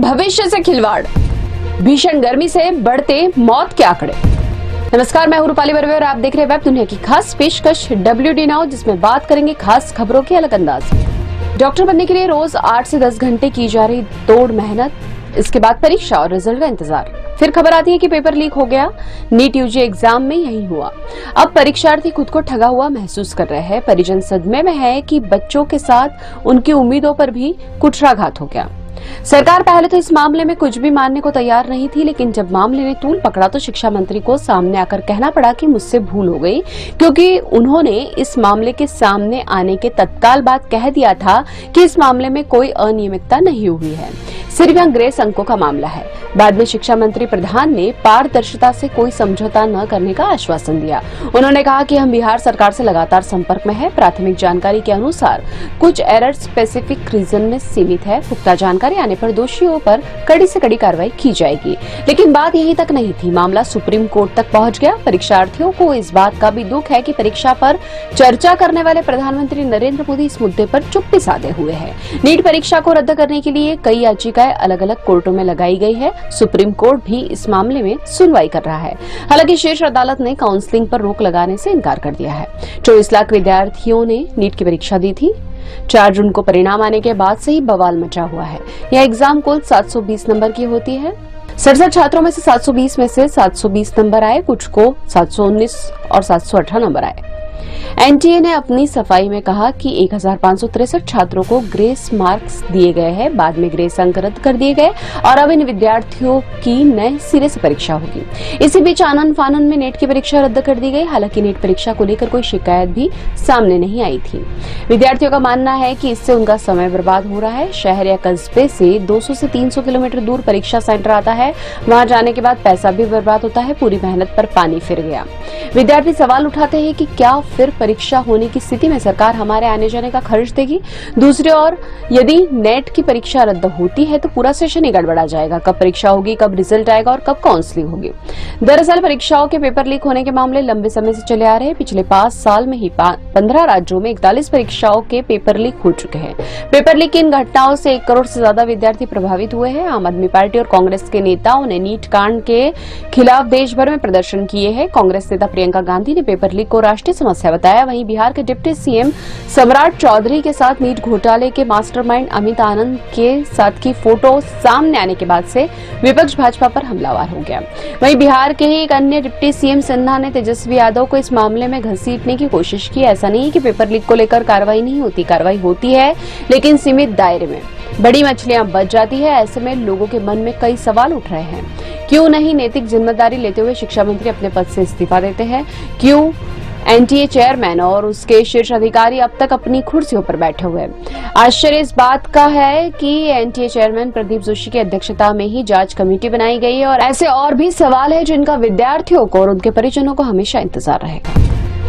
भविष्य से खिलवाड़, भीषण गर्मी से बढ़ते मौत के आंकड़े। नमस्कार, मैं हूं रूपाली बर्वे और आप देख रहे हैं वेब दुनिया की खास पेशकश WD नाउ, जिसमें बात करेंगे खास खबरों के अलग अंदाज। डॉक्टर बनने के लिए रोज 8 से 10 घंटे की जा रही तोड़ मेहनत, इसके बाद परीक्षा और रिजल्ट का इंतजार। फिर खबर आती है कि पेपर लीक हो गया। नीट यूजी एग्जाम में यही हुआ। अब परीक्षार्थी खुद को ठगा हुआ महसूस कर रहे हैं। परिजन सदमे में है कि बच्चों के साथ उनकी उम्मीदों पर भी कुठाराघात हो गया। सरकार पहले तो इस मामले में कुछ भी मानने को तैयार नहीं थी, लेकिन जब मामले ने तूल पकड़ा तो शिक्षा मंत्री को सामने आकर कहना पड़ा कि मुझसे भूल हो गई, क्योंकि उन्होंने इस मामले के सामने आने के तत्काल बाद कह दिया था कि इस मामले में कोई अनियमितता नहीं हुई है, सिर्फ यहाँ ग्रेस अंकों का मामला है। बाद में शिक्षा मंत्री प्रधान ने पारदर्शिता से कोई समझौता न करने का आश्वासन दिया। उन्होंने कहा कि हम बिहार सरकार से लगातार संपर्क में है। प्राथमिक जानकारी के अनुसार कुछ एरर स्पेसिफिक रीजन में सीमित है। पुख्ता जानकारी आने पर दोषियों पर कड़ी से कड़ी कार्रवाई की जाएगी। लेकिन बात यहीं तक नहीं थी, मामला सुप्रीम कोर्ट तक पहुंच गया। परीक्षार्थियों को इस बात का भी दुख है कि परीक्षा पर चर्चा करने वाले प्रधानमंत्री नरेंद्र मोदी इस मुद्दे पर चुप्पी साधे हुए हैं। नीट परीक्षा को रद्द करने के लिए कई याचिकाएं अलग अलग कोर्टों में लगाई गई है। सुप्रीम कोर्ट भी इस मामले में सुनवाई कर रहा है। हालांकि शीर्ष अदालत ने काउंसलिंग पर रोक लगाने से इनकार कर दिया है। 24 लाख विद्यार्थियों ने नीट की परीक्षा दी थी। 4 जून को परिणाम आने के बाद से ही बवाल मचा हुआ है। यह एग्जाम कुल 720 नंबर की होती है। 67 छात्रों में से 720 में से 720 नंबर आए, कुछ को 719 और 718 नंबर आए। एनटीए ने अपनी सफाई में कहा कि 1563 छात्रों को ग्रेस मार्क्स दिए गए हैं। बाद में ग्रेस अंक रद्द कर दिए गए और अब इन विद्यार्थियों की नए सिरे से परीक्षा होगी। इसी बीच आनन फानन में नेट की परीक्षा रद्द कर दी गई। हालांकि नेट परीक्षा को लेकर कोई शिकायत भी सामने नहीं आई थी। विद्यार्थियों का मानना है कि इससे उनका समय बर्बाद हो रहा है। शहर या कस्बे से 200 से 300 किलोमीटर दूर परीक्षा सेंटर आता है। वहां जाने के बाद पैसा भी बर्बाद होता है। पूरी मेहनत पर पानी फिर गया। विद्यार्थी सवाल उठाते हैं कि क्या फिर परीक्षा होने की स्थिति में सरकार हमारे आने जाने का खर्च देगी। दूसरी ओर यदि नेट की परीक्षा रद्द होती है तो पूरा सेशन ही गड़बड़ा जाएगा। कब परीक्षा होगी, कब रिजल्ट आएगा और कब काउंसलिंग होगी। दरअसल परीक्षाओं के पेपर लीक होने के मामले लंबे समय से चले आ रहे हैं। पिछले 5 साल में ही 15 राज्यों में 41 परीक्षाओं के पेपर लीक हो चुके हैं। पेपर लीक की इन घटनाओं से 1 करोड़ से ज्यादा विद्यार्थी प्रभावित हुए हैं। आम आदमी पार्टी और कांग्रेस के नेताओं ने नीट कांड के खिलाफ देश भर में प्रदर्शन किए हैं। कांग्रेस नेता प्रियंका गांधी ने पेपर लीक को राष्ट्रीय समस्या बताया। वहीं बिहार के डिप्टी सीएम सम्राट चौधरी के साथ नीट घोटाले के मास्टरमाइंड अमित आनंद के साथ की फोटो सामने आने के बाद से विपक्ष भाजपा पर हमलावर हो गया। वहीं बिहार के ही एक अन्य डिप्टी सीएम सिन्हा ने तेजस्वी यादव को इस मामले में घसीटने की कोशिश की। ऐसा नहीं है कि पेपर लीक को लेकर कार्रवाई नहीं होती, कार्रवाई होती है, लेकिन सीमित दायरे में। बड़ी मछलियां बच जाती है। ऐसे में लोगों के मन में कई सवाल उठ रहे हैं। क्यों नहीं नैतिक जिम्मेदारी लेते हुए शिक्षा मंत्री अपने पद से इस्तीफा देते हैं? क्यों एनटीए चेयरमैन और उसके शीर्ष अधिकारी अब तक अपनी कुर्सियों पर बैठे हुए हैं? आश्चर्य इस बात का है कि एनटीए चेयरमैन प्रदीप जोशी की अध्यक्षता में ही जांच कमेटी बनाई गई है और ऐसे और भी सवाल है जिनका विद्यार्थियों को और उनके परिजनों को हमेशा इंतजार रहेगा।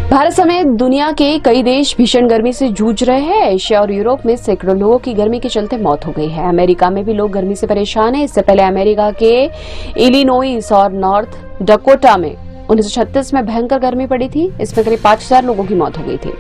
भारत समेत दुनिया के कई देश भीषण गर्मी से जूझ रहे हैं। एशिया और यूरोप में सैकड़ों लोगों की गर्मी के चलते मौत हो गई है। अमेरिका में भी लोग गर्मी से परेशान हैं। इससे पहले अमेरिका के इलिनोइस और नॉर्थ डकोटा में 1936 में भयंकर गर्मी पड़ी थी। इसमें करीब 5000 लोगों की मौत हो गई थी।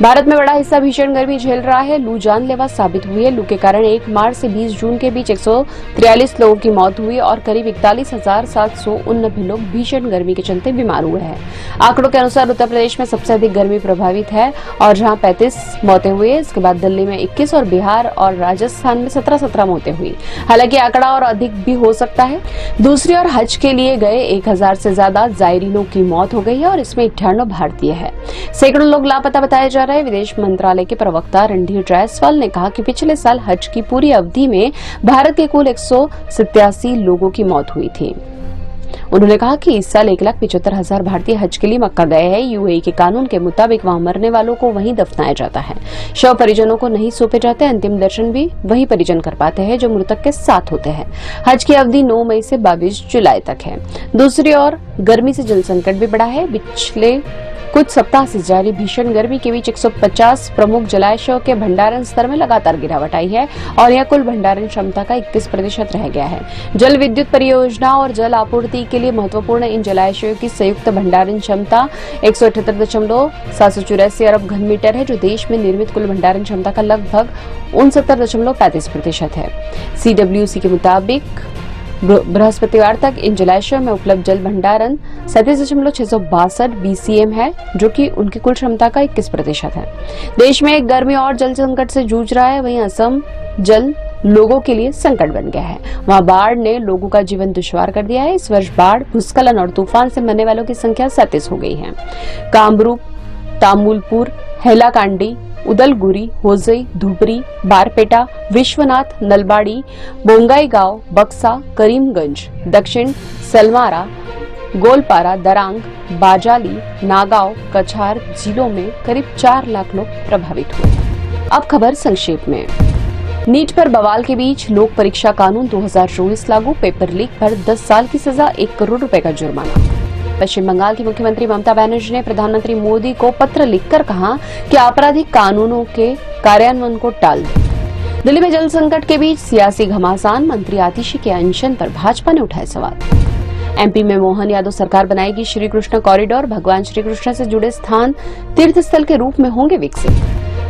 भारत में बड़ा हिस्सा भीषण गर्मी झेल रहा है। लू जानलेवा साबित हुई है। लू के कारण 1 मार्च से 20 जून के बीच 143 लोगों की मौत हुई और करीब 41,789 लोग भीषण गर्मी के चलते बीमार हुए हैं। आंकड़ों के अनुसार उत्तर प्रदेश में सबसे अधिक गर्मी प्रभावित है और जहां 35 मौतें हुई है। इसके बाद दिल्ली में 21 और बिहार और राजस्थान में 17 मौतें हुई। हालांकि आंकड़ा और अधिक भी हो सकता है। दूसरी ओर हज के लिए गए 1000 से ज्यादा जायरीनों की मौत हो गई है और इसमें 98 भारतीय है। सैकड़ों लोग लापता बताए जा रहे हैं। विदेश मंत्रालय के प्रवक्ता रणधीर जायसवाल ने कहा कि पिछले साल हज की पूरी अवधि में भारत के कुल 187 लोगों की मौत हुई थी। उन्होंने कहा कि इस साल 1,75,000 भारतीय हज के लिए मक्का गए हैं। यूएई के कानून के मुताबिक वहां मरने वालों को वहीं दफनाया जाता है। शव परिजनों को नहीं सौंपे जाते। अंतिम दर्शन भी वही परिजन कर पाते हैं जो मृतक के साथ होते हैं। हज की अवधि 9 मई से 22 जुलाई तक है। दूसरी ओर गर्मी से जल संकट भी बढ़ा है। पिछले कुछ सप्ताह से जारी भीषण गर्मी के बीच 150 प्रमुख जलाशयों के भंडारण स्तर में लगातार गिरावट आई है और यह कुल भंडारण क्षमता का 21% रह गया है। जल विद्युत परियोजना और जल आपूर्ति के लिए महत्वपूर्ण इन जलाशयों की संयुक्त भंडारण क्षमता 178.784 अरब घन मीटर है, जो देश में निर्मित कुल भंडारण क्षमता का लगभग 69.35% है। CWC के मुताबिक बृहस्पतिवार तक इन जलाशयों में उपलब्ध जल भंडारण 37.662 BCM है, जो कि उनकी कुल क्षमता का 21% है। देश में गर्मी और जल संकट से जूझ रहा है, वहीं असम जल लोगों के लिए संकट बन गया है। वहां बाढ़ ने लोगों का जीवन दुश्वार कर दिया है। इस वर्ष बाढ़, भूस्खलन और तूफान से मरने वालों की संख्या 37 हो गई है। कामरूप, तामुलपुर, हैलाकांडी, उदलगुरी, होजई, धुबरी, बारपेटा, विश्वनाथ, नलबाड़ी, बोंगाईगांव, बक्सा, करीमगंज, दक्षिण सलमारा, गोलपारा, दरांग, बाजाली, नागांव, कछार जिलों में करीब 4 लाख लोग प्रभावित हुए। अब खबर संक्षेप में। नीट पर बवाल के बीच लोक परीक्षा कानून 2024 लागू, पेपर लीक पर 10 साल की सजा, 1 करोड़ रुपए का जुर्माना। पश्चिम बंगाल की मुख्यमंत्री ममता बनर्जी ने प्रधानमंत्री मोदी को पत्र लिखकर कहा कि आपराधिक कानूनों के कार्यान्वयन को टाल दें। दिल्ली में जल संकट के बीच सियासी घमासान, मंत्री आतिशी के अनशन पर भाजपा ने उठाए सवाल। MP में मोहन यादव सरकार बनाएगी, श्री कृष्ण कॉरिडोर, भगवान श्री कृष्ण से जुड़े स्थान तीर्थ स्थल के रूप में होंगे विकसित।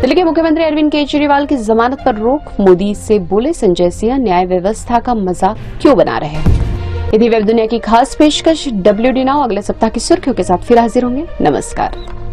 दिल्ली के मुख्यमंत्री अरविंद केजरीवाल की जमानत पर रोक, मोदी से बोले संजय सिंह, न्याय व्यवस्था का मजाक क्यों बना रहे हैं। यदि वेब दुनिया की खास पेशकश WD नाउ अगले सप्ताह की सुर्खियों के साथ फिर हाजिर होंगे। नमस्कार।